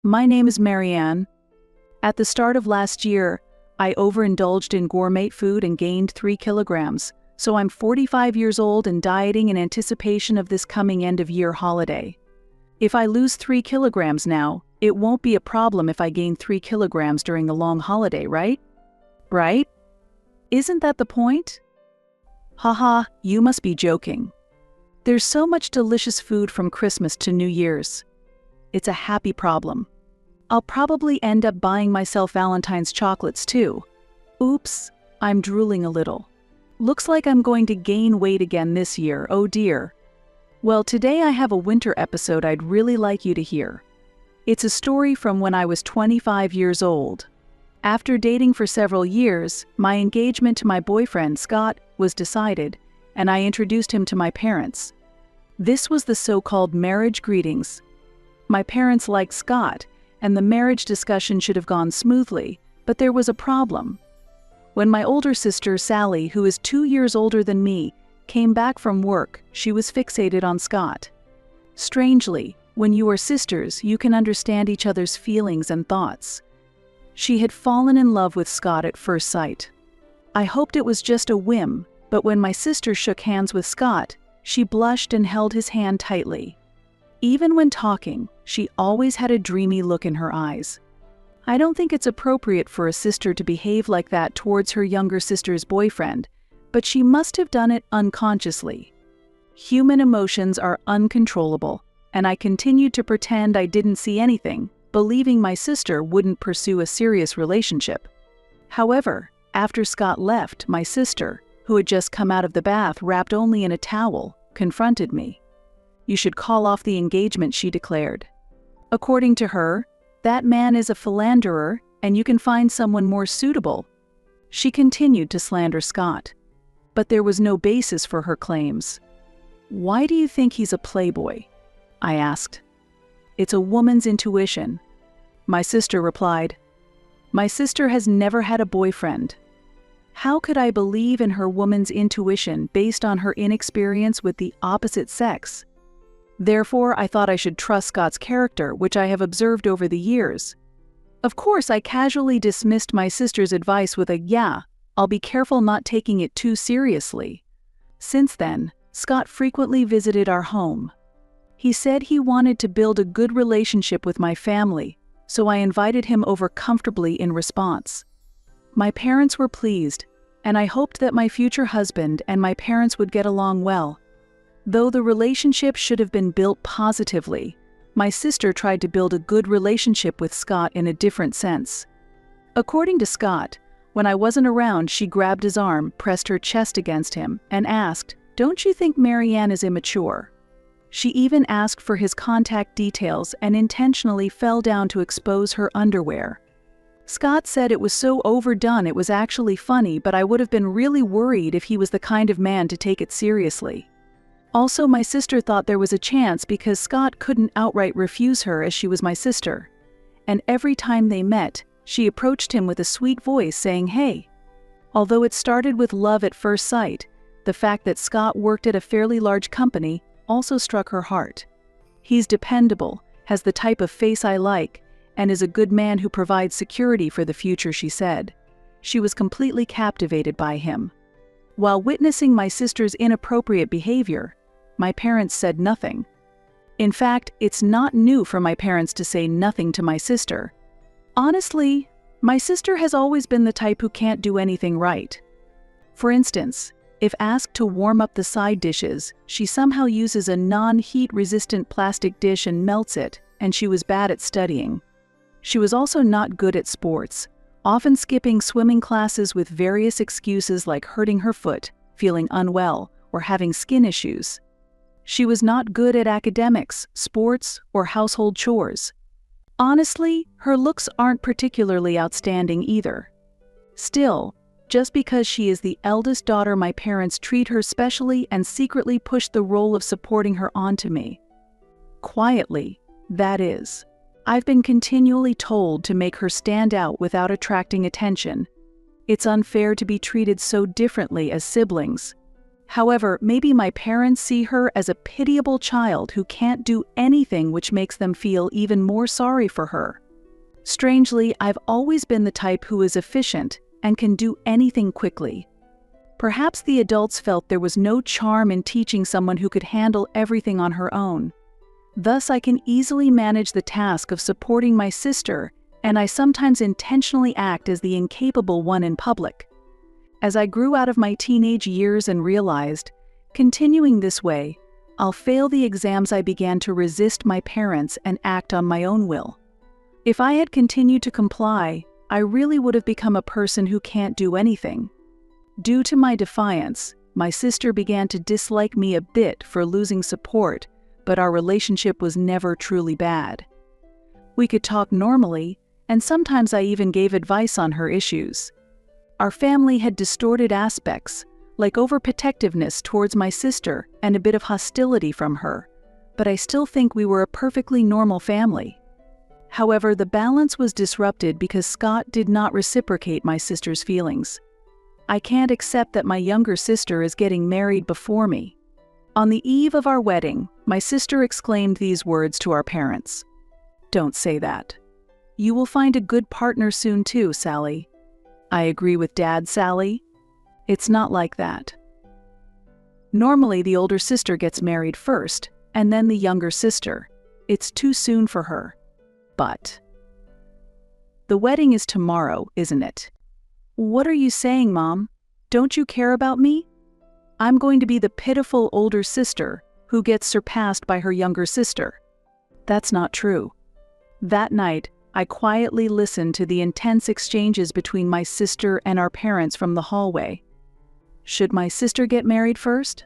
My name is Marianne. At the start of last year, I overindulged in gourmet food and gained 3 kilograms, so I'm 45 years old and dieting in anticipation of this coming end-of-year holiday. If I lose 3 kilograms now, it won't be a problem if I gain 3 kilograms during the long holiday, right? Right? Isn't that the point? Haha, you must be joking. There's so much delicious food from Christmas to New Year's. It's a happy problem. I'll probably end up buying myself Valentine's chocolates too. Oops, I'm drooling a little. Looks like I'm going to gain weight again this year, oh dear. Well, today I have a winter episode I'd really like you to hear. It's a story from when I was 25 years old. After dating for several years, my engagement to my boyfriend, Scott, was decided, and I introduced him to my parents. This was the so-called marriage greetings. My parents liked Scott, and the marriage discussion should have gone smoothly, but there was a problem. When my older sister, Sally, who is 2 years older than me, came back from work, she was fixated on Scott. Strangely, when you are sisters, you can understand each other's feelings and thoughts. She had fallen in love with Scott at first sight. I hoped it was just a whim, but when my sister shook hands with Scott, she blushed and held his hand tightly. Even when talking, she always had a dreamy look in her eyes. I don't think it's appropriate for a sister to behave like that towards her younger sister's boyfriend, but she must have done it unconsciously. Human emotions are uncontrollable, and I continued to pretend I didn't see anything, believing my sister wouldn't pursue a serious relationship. However, after Scott left, my sister, who had just come out of the bath wrapped only in a towel, confronted me. "You should call off the engagement," she declared. According to her, that man is a philanderer and you can find someone more suitable. She continued to slander Scott. But there was no basis for her claims. "Why do you think he's a playboy?" I asked. "It's a woman's intuition," my sister replied. My sister has never had a boyfriend. How could I believe in her woman's intuition based on her inexperience with the opposite sex? Therefore, I thought I should trust Scott's character, which I have observed over the years. Of course, I casually dismissed my sister's advice with a "yeah, I'll be careful not taking it too seriously." Since then, Scott frequently visited our home. He said he wanted to build a good relationship with my family, so I invited him over comfortably in response. My parents were pleased, and I hoped that my future husband and my parents would get along well. Though the relationship should have been built positively, my sister tried to build a good relationship with Scott in a different sense. According to Scott, when I wasn't around, she grabbed his arm, pressed her chest against him, and asked, "Don't you think Marianne is immature?" She even asked for his contact details and intentionally fell down to expose her underwear. Scott said it was so overdone it was actually funny, but I would have been really worried if he was the kind of man to take it seriously. Also, my sister thought there was a chance because Scott couldn't outright refuse her as she was my sister. And every time they met, she approached him with a sweet voice saying, "Hey." Although it started with love at first sight, the fact that Scott worked at a fairly large company also struck her heart. He's dependable, has the type of face I like, and is a good man who provides security for the future, she said. She was completely captivated by him. While witnessing my sister's inappropriate behavior, my parents said nothing. In fact, it's not new for my parents to say nothing to my sister. Honestly, my sister has always been the type who can't do anything right. For instance, if asked to warm up the side dishes, she somehow uses a non-heat-resistant plastic dish and melts it, and she was bad at studying. She was also not good at sports, often skipping swimming classes with various excuses like hurting her foot, feeling unwell, or having skin issues. She was not good at academics, sports, or household chores. Honestly, her looks aren't particularly outstanding either. Still, just because she is the eldest daughter, my parents treat her specially and secretly push the role of supporting her onto me. Quietly, that is. I've been continually told to make her stand out without attracting attention. It's unfair to be treated so differently as siblings. However, maybe my parents see her as a pitiable child who can't do anything, which makes them feel even more sorry for her. Strangely, I've always been the type who is efficient and can do anything quickly. Perhaps the adults felt there was no charm in teaching someone who could handle everything on her own. Thus, I can easily manage the task of supporting my sister, and I sometimes intentionally act as the incapable one in public. As I grew out of my teenage years and realized, continuing this way, I'll fail the exams, I began to resist my parents and act on my own will. If I had continued to comply, I really would have become a person who can't do anything. Due to my defiance, my sister began to dislike me a bit for losing support, but our relationship was never truly bad. We could talk normally, and sometimes I even gave advice on her issues. Our family had distorted aspects, like overprotectiveness towards my sister and a bit of hostility from her, but I still think we were a perfectly normal family. However, the balance was disrupted because Scott did not reciprocate my sister's feelings. I can't accept that my younger sister is getting married before me. On the eve of our wedding, my sister exclaimed these words to our parents. "Don't say that. You will find a good partner soon too, Sally." "I agree with Dad, Sally. It's not like that. Normally, the older sister gets married first, and then the younger sister. It's too soon for her." "But the wedding is tomorrow, isn't it?" "What are you saying, Mom? Don't you care about me? I'm going to be the pitiful older sister who gets surpassed by her younger sister." "That's not true." That night, I quietly listened to the intense exchanges between my sister and our parents from the hallway. Should my sister get married first?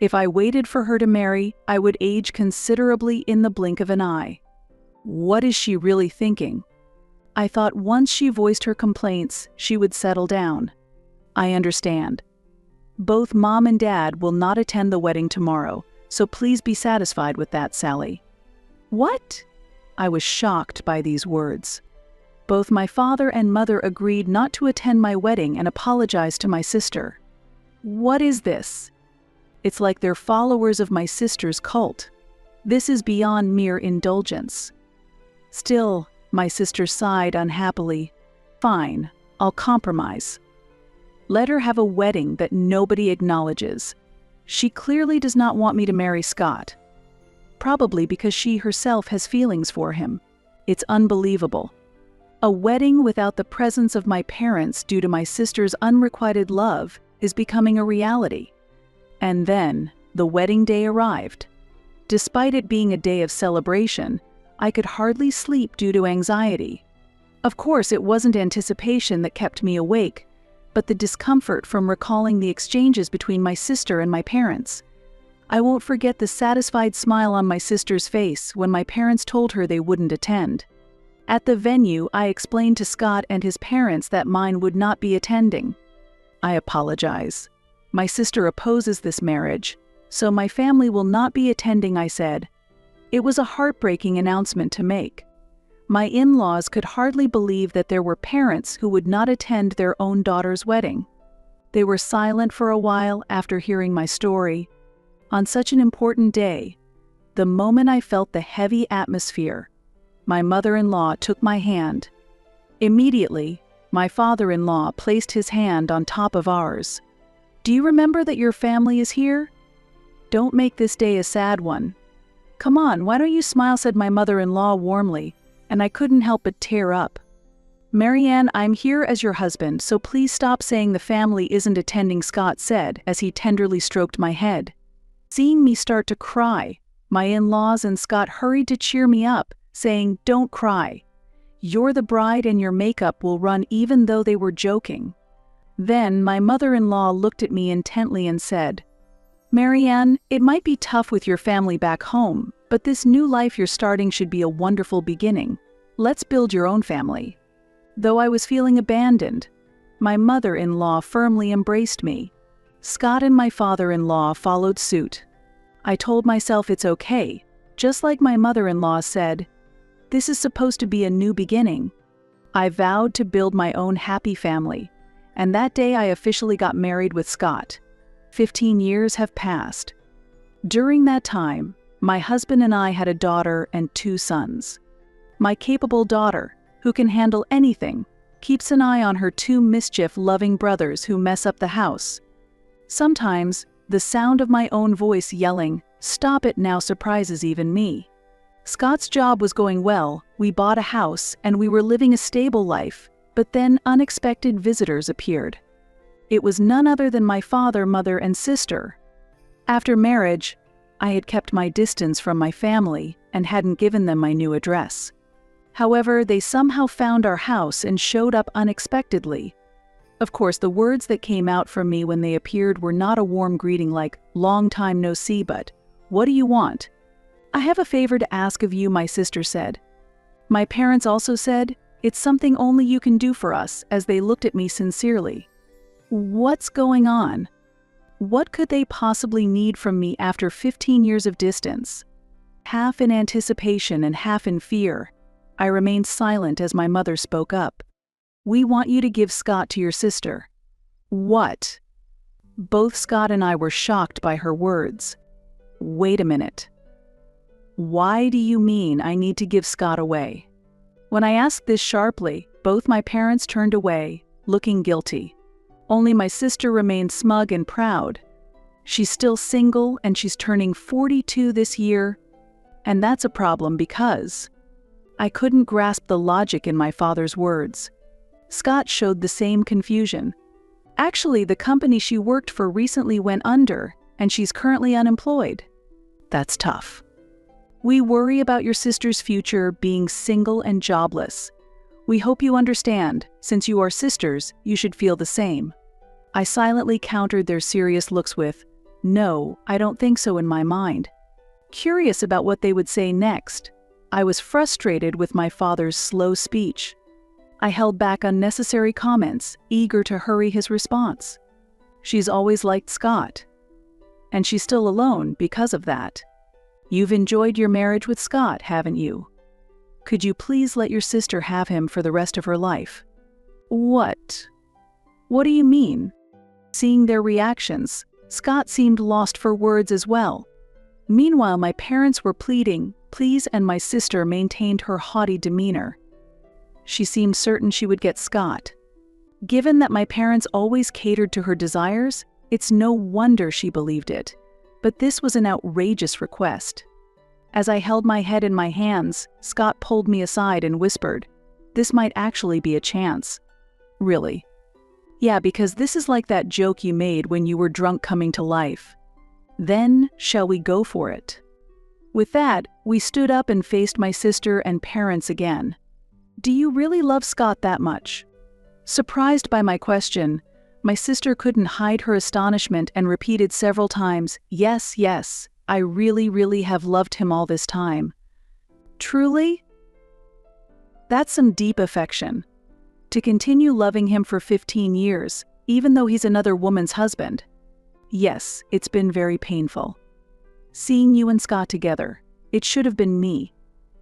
If I waited for her to marry, I would age considerably in the blink of an eye. What is she really thinking? I thought once she voiced her complaints, she would settle down. I understand. Both Mom and Dad will not attend the wedding tomorrow, so please be satisfied with that, Sally. What? I was shocked by these words. Both my father and mother agreed not to attend my wedding and apologized to my sister. What is this? It's like they're followers of my sister's cult. This is beyond mere indulgence. Still, my sister sighed unhappily. Fine, I'll compromise. Let her have a wedding that nobody acknowledges. She clearly does not want me to marry Scott. Probably because she herself has feelings for him. It's unbelievable. A wedding without the presence of my parents due to my sister's unrequited love is becoming a reality. And then, the wedding day arrived. Despite it being a day of celebration, I could hardly sleep due to anxiety. Of course, it wasn't anticipation that kept me awake, but the discomfort from recalling the exchanges between my sister and my parents. I won't forget the satisfied smile on my sister's face when my parents told her they wouldn't attend. At the venue, I explained to Scott and his parents that mine would not be attending. I apologize. My sister opposes this marriage, so my family will not be attending, I said. It was a heartbreaking announcement to make. My in-laws could hardly believe that there were parents who would not attend their own daughter's wedding. They were silent for a while after hearing my story. On such an important day, the moment I felt the heavy atmosphere, my mother-in-law took my hand. Immediately, my father-in-law placed his hand on top of ours. "Do you remember that your family is here? Don't make this day a sad one. Come on, why don't you smile?" said my mother-in-law warmly, and I couldn't help but tear up. "Marianne, I'm here as your husband, so please stop saying the family isn't attending," Scott said as he tenderly stroked my head. Seeing me start to cry, my in-laws and Scott hurried to cheer me up, saying, "Don't cry. You're the bride and your makeup will run," even though they were joking. Then my mother-in-law looked at me intently and said, "Marianne, it might be tough with your family back home, but this new life you're starting should be a wonderful beginning. Let's build your own family." Though I was feeling abandoned, my mother-in-law firmly embraced me. Scott and my father-in-law followed suit. I told myself it's okay, just like my mother-in-law said, this is supposed to be a new beginning. I vowed to build my own happy family, and that day I officially got married with Scott. 15 years have passed. During that time, my husband and I had a daughter and 2 sons. My capable daughter, who can handle anything, keeps an eye on her 2 mischief-loving brothers who mess up the house. Sometimes, the sound of my own voice yelling, "Stop it now," surprises even me. Scott's job was going well, we bought a house, and we were living a stable life, but then unexpected visitors appeared. It was none other than my father, mother, and sister. After marriage, I had kept my distance from my family and hadn't given them my new address. However, they somehow found our house and showed up unexpectedly. Of course, the words that came out from me when they appeared were not a warm greeting like, "Long time no see," but, "What do you want?" "I have a favor to ask of you," my sister said. My parents also said, "It's something only you can do for us," as they looked at me sincerely. What's going on? What could they possibly need from me after 15 years of distance? Half in anticipation and half in fear, I remained silent as my mother spoke up. "We want you to give Scott to your sister." What? Both Scott and I were shocked by her words. Wait a minute. Why do you mean I need to give Scott away? When I asked this sharply, both my parents turned away, looking guilty. Only my sister remained smug and proud. She's still single and she's turning 42 this year. And that's a problem because I couldn't grasp the logic in my father's words. Scott showed the same confusion. Actually, the company she worked for recently went under, and she's currently unemployed. That's tough. We worry about your sister's future being single and jobless. We hope you understand. Since you are sisters, you should feel the same. I silently countered their serious looks with, "No, I don't think so," in my mind. Curious about what they would say next, I was frustrated with my father's slow speech. I held back unnecessary comments, eager to hurry his response. "She's always liked Scott. And she's still alone because of that. You've enjoyed your marriage with Scott, haven't you? Could you please let your sister have him for the rest of her life?" What? What do you mean? Seeing their reactions, Scott seemed lost for words as well. Meanwhile, my parents were pleading, please, and my sister maintained her haughty demeanor. She seemed certain she would get Scott. Given that my parents always catered to her desires, it's no wonder she believed it. But this was an outrageous request. As I held my head in my hands, Scott pulled me aside and whispered, "This might actually be a chance." "Really?" "Yeah, because this is like that joke you made when you were drunk coming to life." "Then, shall we go for it?" With that, we stood up and faced my sister and parents again. "Do you really love Scott that much?" Surprised by my question, my sister couldn't hide her astonishment and repeated several times, "Yes, yes, I really, really have loved him all this time." Truly? That's some deep affection. To continue loving him for 15 years, even though he's another woman's husband. Yes, it's been very painful. Seeing you and Scott together, it should have been me.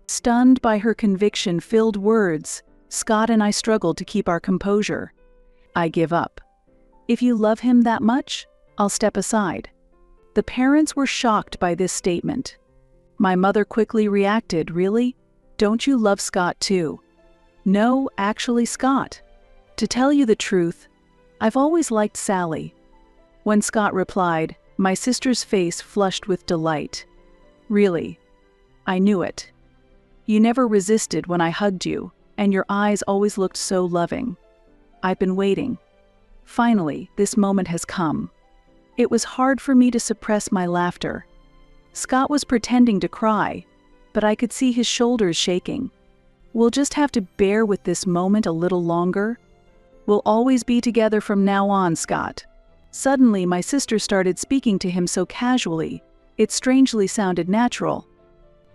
Stunned by her conviction-filled words, Scott and I struggled to keep our composure. "I give up. If you love him that much, I'll step aside." The parents were shocked by this statement. My mother quickly reacted, "Really? Don't you love Scott too?" "No, actually, Scott. To tell you the truth, I've always liked Sally." When Scott replied, my sister's face flushed with delight. "Really? I knew it. You never resisted when I hugged you, and your eyes always looked so loving. I've been waiting. Finally, this moment has come." It was hard for me to suppress my laughter. Scott was pretending to cry, but I could see his shoulders shaking. "We'll just have to bear with this moment a little longer. We'll always be together from now on, Scott." Suddenly, my sister started speaking to him so casually, it strangely sounded natural.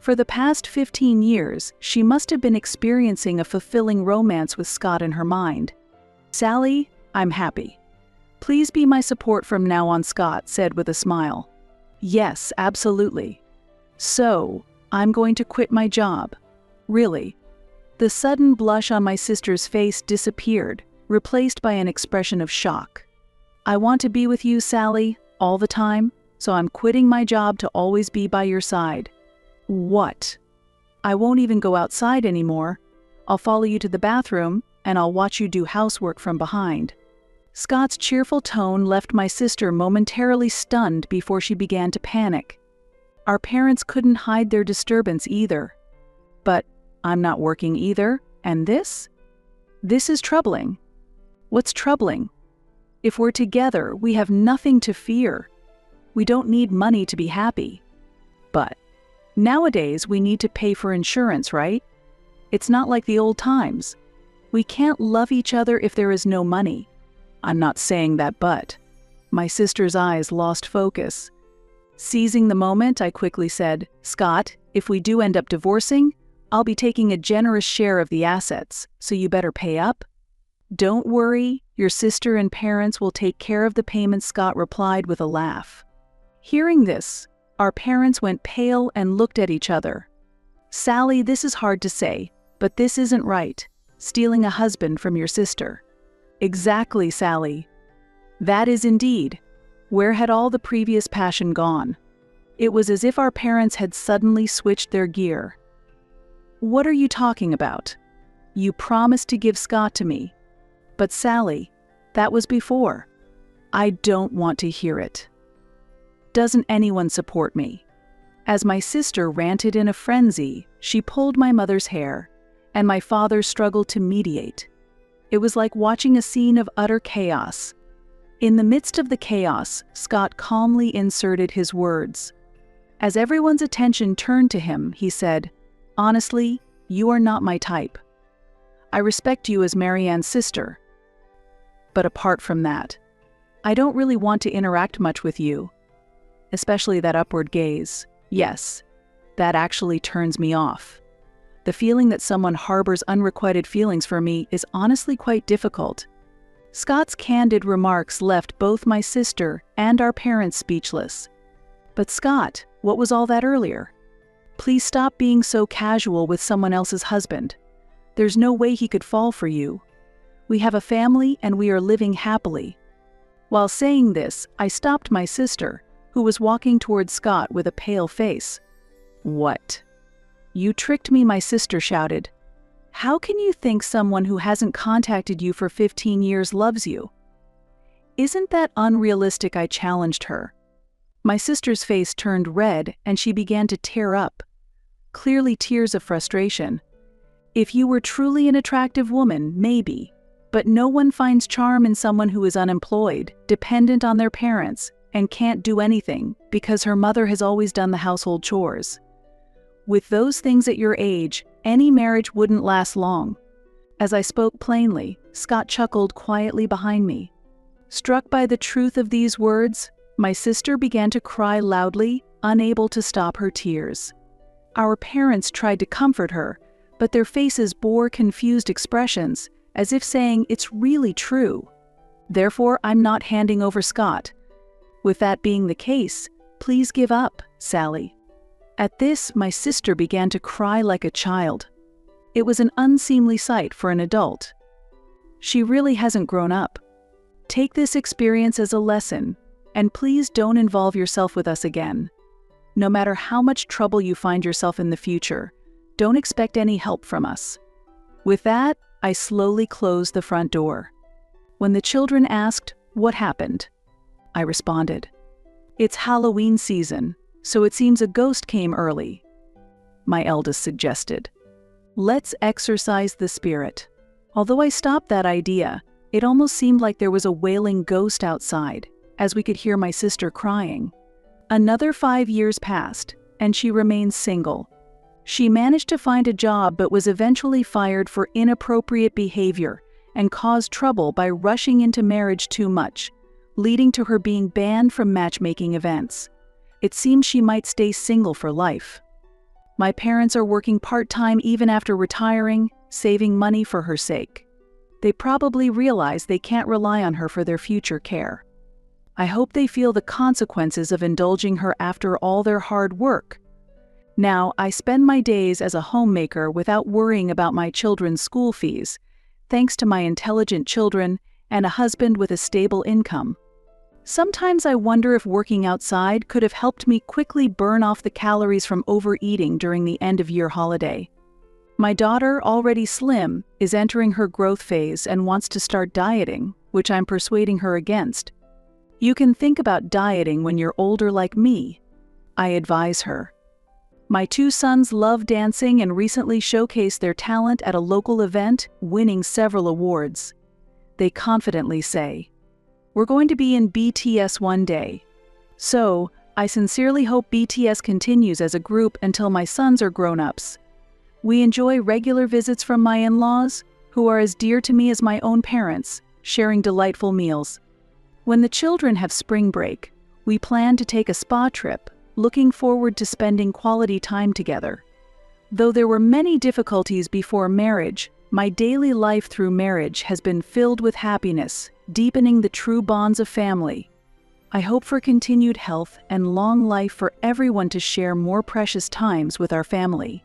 For the past 15 years, she must have been experiencing a fulfilling romance with Scott in her mind. "Sally, I'm happy. Please be my support from now on," Scott said with a smile. "Yes, absolutely. So, I'm going to quit my job. Really?" The sudden blush on my sister's face disappeared, replaced by an expression of shock. "I want to be with you, Sally. all the time, so I'm quitting my job to always be by your side." "What?" "I won't even go outside anymore. I'll follow you to the bathroom, and I'll watch you do housework from behind." Scott's cheerful tone left my sister momentarily stunned before she began to panic. Our parents couldn't hide their disturbance either. "But I'm not working either, and this? This is troubling." "What's troubling? If we're together, we have nothing to fear. We don't need money to be happy." "But nowadays we need to pay for insurance, right? It's not like the old times. We can't love each other if there is no money." "I'm not saying that, but..." My sister's eyes lost focus. Seizing the moment, I quickly said, "Scott, if we do end up divorcing, I'll be taking a generous share of the assets, so you better pay up." "Don't worry, your sister and parents will take care of the payments," Scott replied with a laugh. Hearing this, our parents went pale and looked at each other. "Sally, this is hard to say, but this isn't right. Stealing a husband from your sister." "Exactly, Sally. That is indeed." Where had all the previous passion gone? It was as if our parents had suddenly switched their gear. "What are you talking about? You promised to give Scott to me." "But Sally, that was before." "I don't want to hear it. Doesn't anyone support me?" As my sister ranted in a frenzy, she pulled my mother's hair, and my father struggled to mediate. It was like watching a scene of utter chaos. In the midst of the chaos, Scott calmly inserted his words. As everyone's attention turned to him, he said, "Honestly, you are not my type. I respect you as Marianne's sister. But apart from that, I don't really want to interact much with you. Especially that upward gaze. Yes, that actually turns me off. The feeling that someone harbors unrequited feelings for me is honestly quite difficult." Scott's candid remarks left both my sister and our parents speechless. "But Scott, what was all that earlier? Please stop being so casual with someone else's husband. There's no way he could fall for you. We have a family and we are living happily." While saying this, I stopped my sister, who was walking towards Scott with a pale face. "What? You tricked me," my sister shouted. "How can you think someone who hasn't contacted you for 15 years loves you?" "Isn't that unrealistic?" I challenged her. My sister's face turned red and she began to tear up, clearly tears of frustration. "If you were truly an attractive woman, maybe. But no one finds charm in someone who is unemployed, dependent on their parents, and can't do anything because her mother has always done the household chores. With those things at your age, any marriage wouldn't last long." As I spoke plainly, Scott chuckled quietly behind me. Struck by the truth of these words, my sister began to cry loudly, unable to stop her tears. Our parents tried to comfort her, but their faces bore confused expressions, as if saying, "It's really true. Therefore, I'm not handing over Scott. With that being the case, please give up, Sally." At this, my sister began to cry like a child. It was an unseemly sight for an adult. She really hasn't grown up. Take this experience as a lesson, and please don't involve yourself with us again. No matter how much trouble you find yourself in the future, don't expect any help from us. With that, I slowly closed the front door. When the children asked, "What happened?" I responded, "It's Halloween season, so it seems a ghost came early." My eldest suggested, "Let's exorcise the spirit." Although I stopped that idea, it almost seemed like there was a wailing ghost outside, as we could hear my sister crying. Another 5 years passed, and she remained single. She managed to find a job but was eventually fired for inappropriate behavior and caused trouble by rushing into marriage too much, leading to her being banned from matchmaking events. It seems she might stay single for life. My parents are working part-time even after retiring, saving money for her sake. They probably realize they can't rely on her for their future care. I hope they feel the consequences of indulging her after all their hard work. Now, I spend my days as a homemaker without worrying about my children's school fees, thanks to my intelligent children and a husband with a stable income. Sometimes I wonder if working outside could have helped me quickly burn off the calories from overeating during the end-of-year holiday. My daughter, already slim, is entering her growth phase and wants to start dieting, which I'm persuading her against. You can think about dieting when you're older like me, I advise her. My two sons love dancing and recently showcased their talent at a local event, winning several awards. They confidently say, "We're going to be in BTS one day." So, I sincerely hope BTS continues as a group until my sons are grown-ups. We enjoy regular visits from my in-laws, who are as dear to me as my own parents, sharing delightful meals. When the children have spring break, we plan to take a spa trip, looking forward to spending quality time together. Though there were many difficulties before marriage, my daily life through marriage has been filled with happiness, deepening the true bonds of family. I hope for continued health and long life for everyone to share more precious times with our family.